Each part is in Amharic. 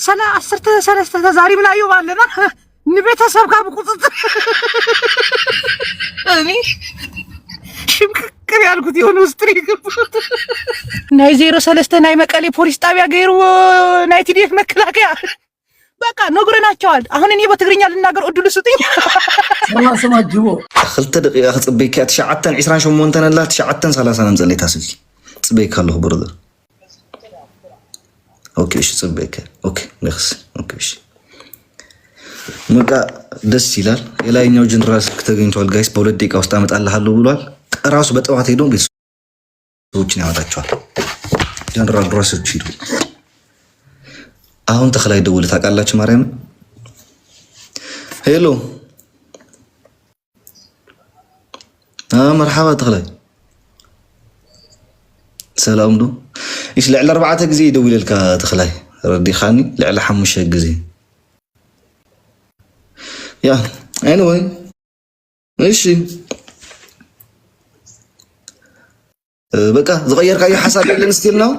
سنة عصرت سنة زاري من أيوب علينا نبيتها سبقة بقطط أني شمكر يالكو تيون وستريك ناي زيرو سلسته ناي مقالي بوليس طابيا غيرو ناي تيديف مكلاكيا በቃ ነግረናቸዋል አሁን እኔ በትግርኛ ልናገር እድሉ ስጡኝ ሰማ ጅቦ خلت دقيقه ጽበይካ 9:28 ነላ 9:30 ነምዘለይ ታስልኪ ጽበይካ አለሁ ብርደር ኦኬ እሺ ጽበይካ ኦኬ ነክስ ኦኬ እሺ መቃ ደስ ይላል የላይኛው ጀነራል ተገኝቷል ጋይስ በሁለት ደቂቃ ውስጥ አመጣልሃለሁ ብሏል ራሱ በጠዋት ሄዶ ቤተሰቦችን ያወጣቸዋል ጀነራል ራሶች ሄዱ አሁን ተخላይ ደውል ታውቃላችሁ ማርያም ሄሎ مرحبا تخላይ سلام دو ايش لعل 4 ጊዜ يدوي لك تخላይ ردي خاني لعل 5 ጊዜ يا anyway ايش بقى زغير كاي حساب يلن ستيل ነው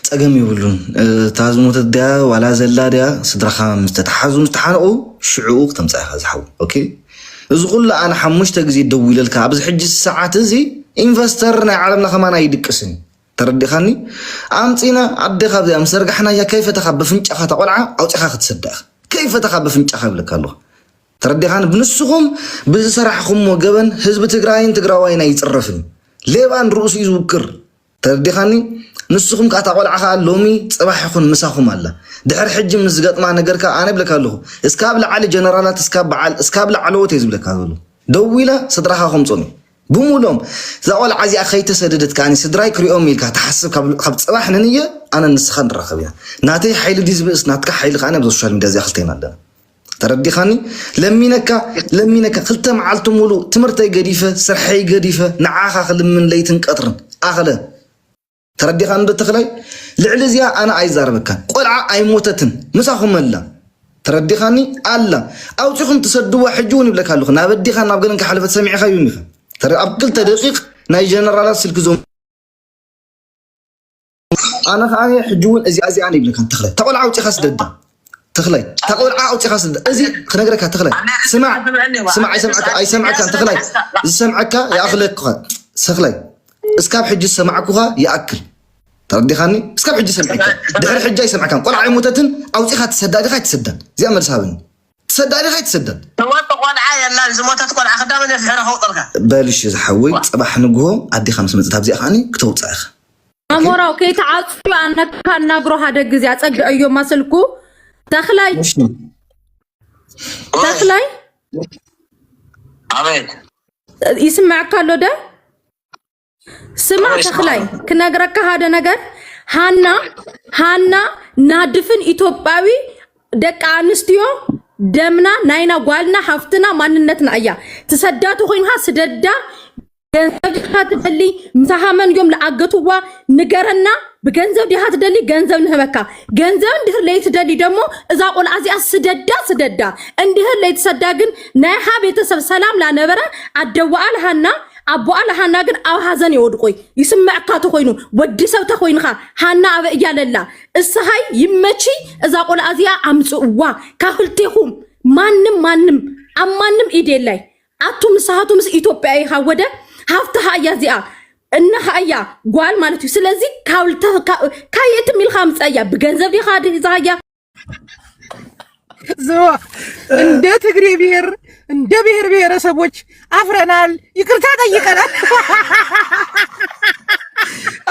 ጸገም ይብሉን ታዝሙት ዳ ወላ ዘላዳ ስድራኻ ምስተታሐዙ ምስተሓነቁ ሽዑ ተምጻኻ ዝሓው ኦኬ እዚ ኩሉ አና 5 ጊዜ ደውይለልካ ኣብዚ ሕጂ ሰዓት እዚ ኢንቨስተር ናይ ዓለምና ከማና ይድቅስን ተረዲኻኒ አምጺና አደኻ በዚያ መስርጋሕና ያ ከይፈተኻ በፍንጫኻ ተቆልዓ አውጪኻ ክትሰዳኽ ከይፈተኻ በፍንጫኻ ብለካሎ ተረዲኻኒ ብንስኹም ብዝሰራሕኹም ወገበን ህዝብ ትግራይን ትግራዋይና ይጽረፍን ሌባን ርእሱ ይዝውክር ተረዲኻኒ ንስኹም ካታቆልዓኻ ሎሚ ጽባሕ ይኹን ምሳኹም አላ ድሕር ሕጂ ምስ ዝገጥማ ነገርካ አነ ብለካለሁ እስካብ ለዓሊ ጀነራላት እስካብ ለዓለወት ይዝብለካሉ ደውኢላ ስድራኻ ኹምጾም بمولهم زاول عزي أخيت سددت كاني سدراي كريوم ميلك تحسب قبل صباح نية أنا نسخن رخبيها ناتي حيل ديز بس ناتك حيل خانة بزوجال ميديا زي خلتين عندنا تردي خاني لمينك خلت معلتم ولو تمرتي قديفة سرحي قديفة نعاخا خل من ليتن قطرن أخله تردي خان بتخلي لعلزيا أنا عايز أربكان قلعة أي موتتن مساهم الله تردي خاني الله أو تخم تصدوا حجوني بلك هالخ نابدي خان نابقلن كحلفة سميع خيوني ترى أبكل تدقيق ناي جنرالات سلكزوم أنا خاني حجون أزي عني بلكان تخلي تقول عاوتي خاص ددا تخلي تقول عاوتي خاص ددا أزي خلينا نقولك تخلي سمع أي سمعك تخلي سمعك يا أخلك تخلي اسكاب حج سمعكوها يأكل تردي خاني اسكاب حج سمعك دحر حج يسمعك قول عي موتتن عاوتي خاص تسدد خاص تسدد زي أمر سابن تسدد خاص تسدد تقول أخدام اللي في حرة فوقك بالش زحوي صباح نجوم أدي 500 تابزي أخاني كتوت صاخ أمورا وكي تعاطفي أنك كان نقرأ هذا الجزء أتأكد أيوم ما سلكو تخلي عمين يسمعك كله ده سمع تخلي كنا نقرأك هذا نقر هانا نادفن إثيوبياوي دك أنستيو دمنا ناينا قالنا حفتنا ماننتنا ايا تسداتو خوينها سددا ገንዘብ ዲሃትደሊ ምሳሃመን يوم ለአገቱዋ ንገረና በገንዘብ ዲሃትደሊ ገንዘብ ንህበካ ገንዘብ እንድህር ለይትደሊ ደሞ እዛ ቆል አዚያ ስደዳ እንድህር ለይትሰዳ ግን ናይሃ ቤተሰብ ሰላም ላነበረ አደዋአልሃና አቦአልሃና ግን አው ሐዘን ይወድቆይ ይስማዕካ ተኮይኑ ወዲ ሰብ ተኮይንኻ ሃና አበ እያለላ እስሃይ ይመቺ እዛ ቆል አዚያ አምጽዋ ካህልቴኹም ማንም ኢዴላይ አቱም ሰሃቱም ኢትዮጵያ ይሃወደ ሀፍተሃ ያዚያ እነሃ ያ ጓል ማለት ነው ስለዚህ ካየት ሚል ኻምጻያ በገንዘብ ይኻድ ዛያ ዘዋ እንደ ትግሬ ብሔር እንደ ብሔረሰቦች አፍረናል ይቅርታ ጠይቀናል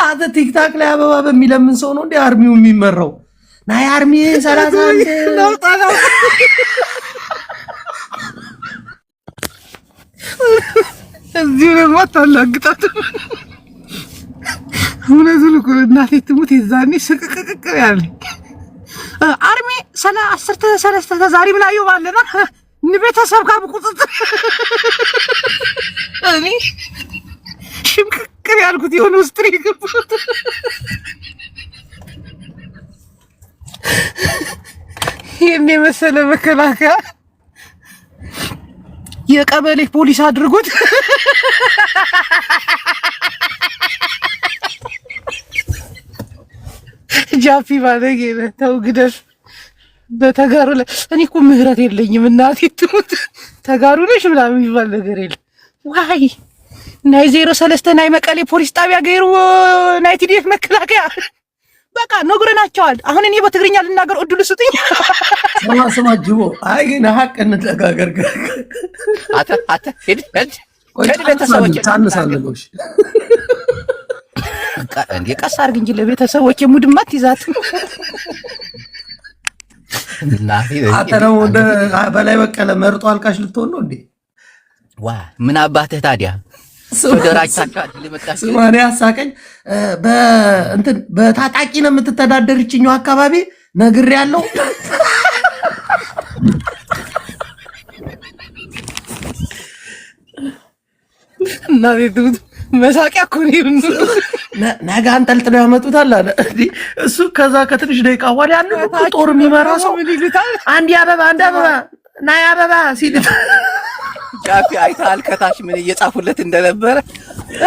አዘ ቲክታክ ላይ አበባ በሚለምን ሰው ነው እንደ አርሚው የሚመራው ናይ አርሚ 31 ነው ታለው እዚህ ነው ማታላግጣት ሁለቱን እኮ እናቴ ትሙት ይዛኔ ስቅቅቅቅ ያለ አርሚ ሰላ 10 ዛሬ ምን አየው ባለና ንቤተሰብ ጋር ቁጥጥ እኔ ሽምቅቅ ያልኩት የሆነ ውስጥ ይገባል ይሄን የመሰለ መከላከያ የቀበሌ ፖሊስ አድርጎት ጃፒ ባለጌ ነህ። ተው ግደል። በተጋሩ ላይ እኔ እኮ ምህረት የለኝም እናቴ ትሙት። ተጋሩ ነሽ ምናምን የሚባል ነገር የለም። ዋይ ናይ 03 ናይ መቀሌ ፖሊስ ጣቢያ ገይሩ ናይ ቲዲኤፍ መከላከያ በቃ ነግረናቸዋል። አሁን እኔ በትግርኛ ልናገር እድሉ ስጡኝ። ስማ ጅቦ፣ አይ ግን ሀቅ እንተጋገር። አተ ሄድ ለቤተሰቦች ታነሳለሽ እንዴ ቀስ አድርግ እንጂ ለቤተሰቦች ሙድማት ይዛት አተረው በላይ በቀለ መርጦ አልቃሽ ልትሆን ነው እንዴ? ዋ ምን አባትህ ታዲያ ወደራቻቻት ለመጣሽ ማን ያሳቀኝ በታጣቂ ነው የምትተዳደር ይችኛው አካባቢ ነግር ያለው እና ቤቱት መሳቂያ እኮ ነው። ነገ አንጠልጥለው ያመጡታል አለ እንዴ እሱ። ከዛ ከትንሽ ደቂቃ ወዲያ ያለው ጦር የሚመራ ሰው አንድ አበባ ናይ አበባ ሲል ጃፒ አይታል ከታች ምን እየጻፉለት እንደነበረ።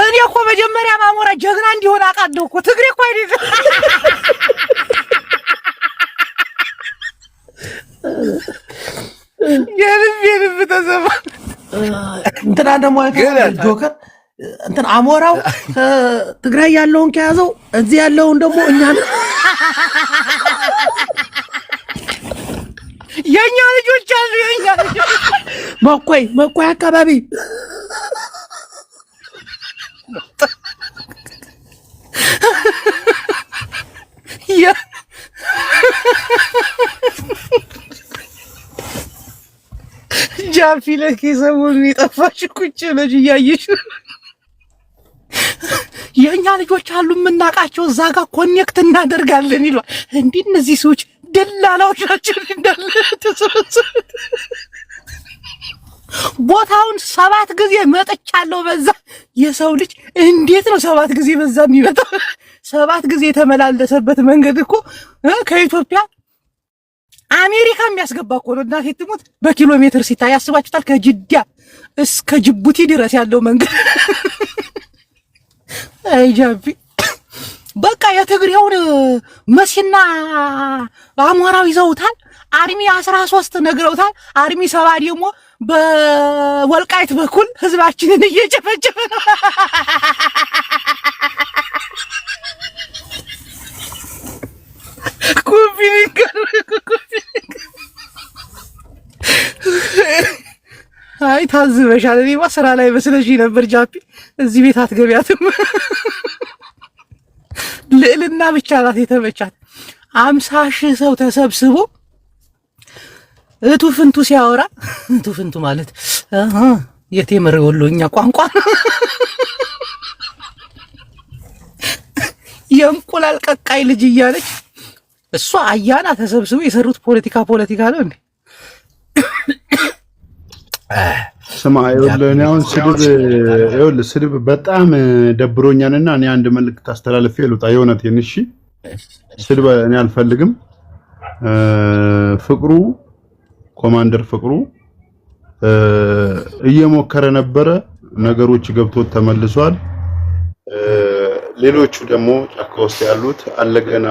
እኔ እኮ መጀመሪያ ማሞራ ጀግና እንዲሆን አቃደው እኮ ትግሬ እኮ አይደል። የልብ ተሰማ እንትና ደግሞ ጆከር እንትን አሞራው ትግራይ ያለውን ከያዘው እዚህ ያለውን ደግሞ እኛን የኛ ልጆች አሉ። የኛ ልጆች መኮይ አካባቢ ጃፒ ለኪ ሰሞኑን የጠፋሽ ቁጭ ብለሽ እያየሽ የኛ ልጆች አሉ የምናውቃቸው እዛ ጋር ኮኔክት እናደርጋለን ይሏል። እንዲህ እነዚህ ሰዎች ደላላዎች ናቸው እንዳለ ተሰበሰቡት። ቦታውን 7 ጊዜ መጥቻለሁ። በዛ የሰው ልጅ እንዴት ነው 7 ጊዜ በዛ የሚመጣው? 7 ጊዜ የተመላለሰበት መንገድ እኮ ከኢትዮጵያ አሜሪካ የሚያስገባ እኮ ነው። እናቴ ትሙት በኪሎ ሜትር ሲታይ ያስባችሁታል? ከጅዳ እስከ ጅቡቲ ድረስ ያለው መንገድ አይ ጃፒ በቃ የትግሬውን መሲና አሞራው ይዘውታል። አርሚ 13 ነግረውታል። አርሚ 7 ደግሞ በወልቃይት በኩል ህዝባችንን እየጨፈጨፈ ነው። ኩቢ አይ ታዝበሻል። እኔማ ስራ ላይ መስለሽ ነበር ጃፒ። እዚህ ቤት አትገቢያትም። ልዕልና ብቻ ናት የተመቻት። 50,000 ሰው ተሰብስቦ እቱ ፍንቱ ሲያወራ፣ እቱ ፍንቱ ማለት የቴምር ወሎኛ ቋንቋ የእንቁላል ቀቃይ ልጅ እያለች እሷ አያና ተሰብስቦ የሰሩት ፖለቲካ ነው እንዴ? ስማ ይኸውልህ ስድብ በጣም ደብሮኛልና እኔ አንድ መልእክት አስተላልፌ ልውጣ። የእውነቴን እሺ፣ ስድብ እኔ አልፈልግም። ፍቅሩ ኮማንደር ፍቅሩ እየሞከረ ነበረ፣ ነገሮች ገብቶት ተመልሷል። ሌሎቹ ደግሞ ጫካ ውስጥ ያሉት አለገና